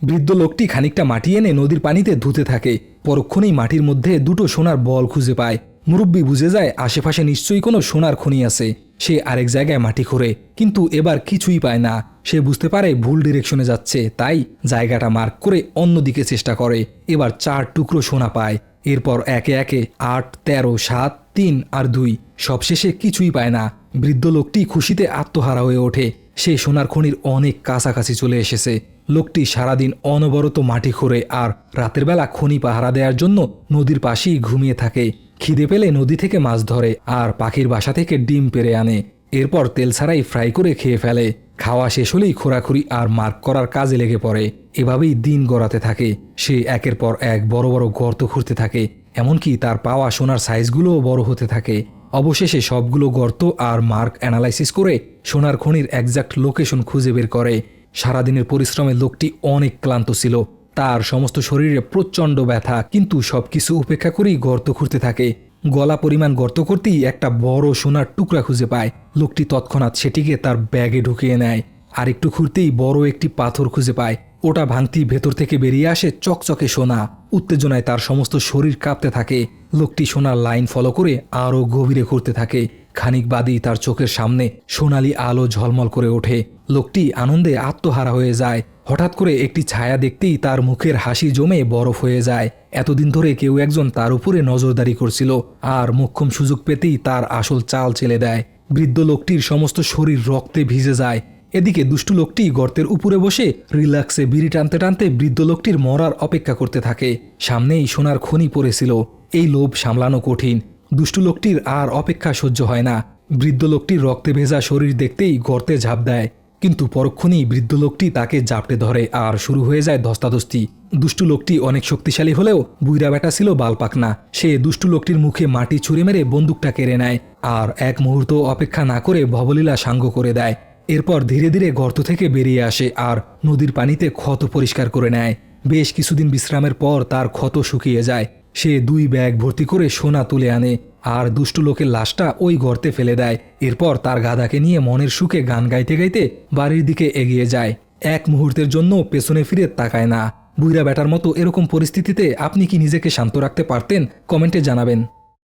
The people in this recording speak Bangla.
বৃদ্ধ লোকটি খানিকটা মাটি এনে নদীর পানিতে ধুতে থাকে। পরক্ষণেই মাটির মধ্যে দুটো সোনার বল খুঁজে পায়। মুরব্বী বুঝে যায় আশেপাশে নিশ্চয়ই কোনো সোনার খনি আছে। সে আরেক জায়গায় মাটি খোঁড়ে, কিন্তু এবার কিছুই পায় না। সে বুঝতে পারে ভুল ডিরেকশনে যাচ্ছে, তাই জায়গাটা মার্ক করে অন্যদিকে চেষ্টা করে। এবার 4 টুকরো সোনা পায়। এরপর একে একে 8, 13, 7, 3 আর 2, সবশেষে কিছুই পায় না। বৃদ্ধ লোকটি খুশিতে আত্মহারা হয়ে ওঠে। সে সোনার খনির অনেক কাছাকাছি চলে এসেছে। লোকটি সারাদিন অনবরত মাটি খোঁড়ে আর রাতের বেলা খনি পাহারা দেওয়ার জন্য নদীর পাশেই ঘুমিয়ে থাকে। খিদে পেলে নদী থেকে মাছ ধরে আর পাখির বাসা থেকে ডিম পেড়ে আনে। এরপর তেল ছাড়াই ফ্রাই করে খেয়ে ফেলে। খাওয়া শেষ হলেই খোঁড়াখুড়ি আর মার্ক করার কাজে লেগে পড়ে। এভাবেই দিন গড়াতে থাকে। সে একের পর এক বড় বড় গর্ত খুঁড়তে থাকে, এমনকি তার পাওয়া সোনার সাইজগুলোও বড় হতে থাকে। অবশেষে সবগুলো গর্ত আর মার্ক অ্যানালাইসিস করে সোনার খনির একজ্যাক্ট লোকেশন খুঁজে বের করে। সারাদিনের পরিশ্রমে লোকটি অনেক ক্লান্ত ছিল। তার সমস্ত শরীরে প্রচণ্ড ব্যথা, কিন্তু সবকিছু উপেক্ষা করেই গর্ত খুঁড়তে থাকে। গলা পরিমাণ গর্ত করতেই একটা বড় সোনার টুকরা খুঁজে পায়। লোকটি তৎক্ষণাৎ সেটিকে তার ব্যাগে ঢুকিয়ে নেয়। আর একটু খুঁড়তেই বড় একটি পাথর খুঁজে পায়। ওটা ভাঙতেই ভেতর থেকে বেরিয়ে আসে চকচকে সোনা। উত্তেজনায় তার সমস্ত শরীর কাঁপতে থাকে। লোকটি সোনার লাইন ফলো করে আরও গভীরে খুঁড়তে থাকে। খানিক বাদেই তার চোখের সামনে সোনালি আলো ঝলমল করে ওঠে। লোকটি আনন্দে আত্মহারা হয়ে যায়। হঠাৎ করে একটি ছায়া দেখতেই তার মুখের হাসি জমে বরফ হয়ে যায়। এতদিন ধরে কেউ একজন তার উপরে নজরদারি করছিল, আর মোক্ষম সুযোগ পেতেই তার আসল চাল চেলে দেয়। বৃদ্ধ লোকটির সমস্ত শরীর রক্তে ভিজে যায়। এদিকে দুষ্টু লোকটি গর্তের উপরে বসে রিল্যাক্সে বিড়ি টানতে টানতে বৃদ্ধ লোকটির মরার অপেক্ষা করতে থাকে। সামনেই সোনার খনি পড়েছিল। এই লোভ সামলানো কঠিন। দুষ্টু লোকটির আর অপেক্ষা সহ্য হয় না। বৃদ্ধ লোকটির রক্তে ভেজা শরীর দেখতেই গর্তে ঝাঁপ দেয়, কিন্তু পরক্ষণেই বৃদ্ধ লোকটি তাকে জাপটে ধরে আর শুরু হয়ে যায় ধস্তাধস্তি। দুষ্টু লোকটি অনেক শক্তিশালী হলেও বুইড়া বেটা ছিল বালপাকনা। সে দুষ্টু লোকটির মুখে মাটি ছুঁড়ে মেরে বন্দুকটা কেড়ে নেয় আর এক মুহূর্ত অপেক্ষা না করে ভবলীলা সাঙ্গ করে দেয়। এরপর ধীরে ধীরে গর্ত থেকে বেরিয়ে আসে আর নদীর পানিতে ক্ষত পরিষ্কার করে নেয়। বেশ কিছুদিন বিশ্রামের পর তার ক্ষত শুকিয়ে যায়। সে 2 ব্যাগ ভর্তি করে সোনা তুলে আনে আর দুষ্টু লোকের লাশটা ওই গর্তে ফেলে দেয়। এরপর তার গাধাকে নিয়ে মনের সুখে গান গাইতে গাইতে বাড়ির দিকে এগিয়ে যায়। এক মুহূর্তের জন্য পেছনে ফিরে তাকায় না। বুইড়া বেটার মতো এরকম পরিস্থিতিতে আপনি কি নিজেকে শান্ত রাখতে পারতেন? কমেন্টে জানাবেন।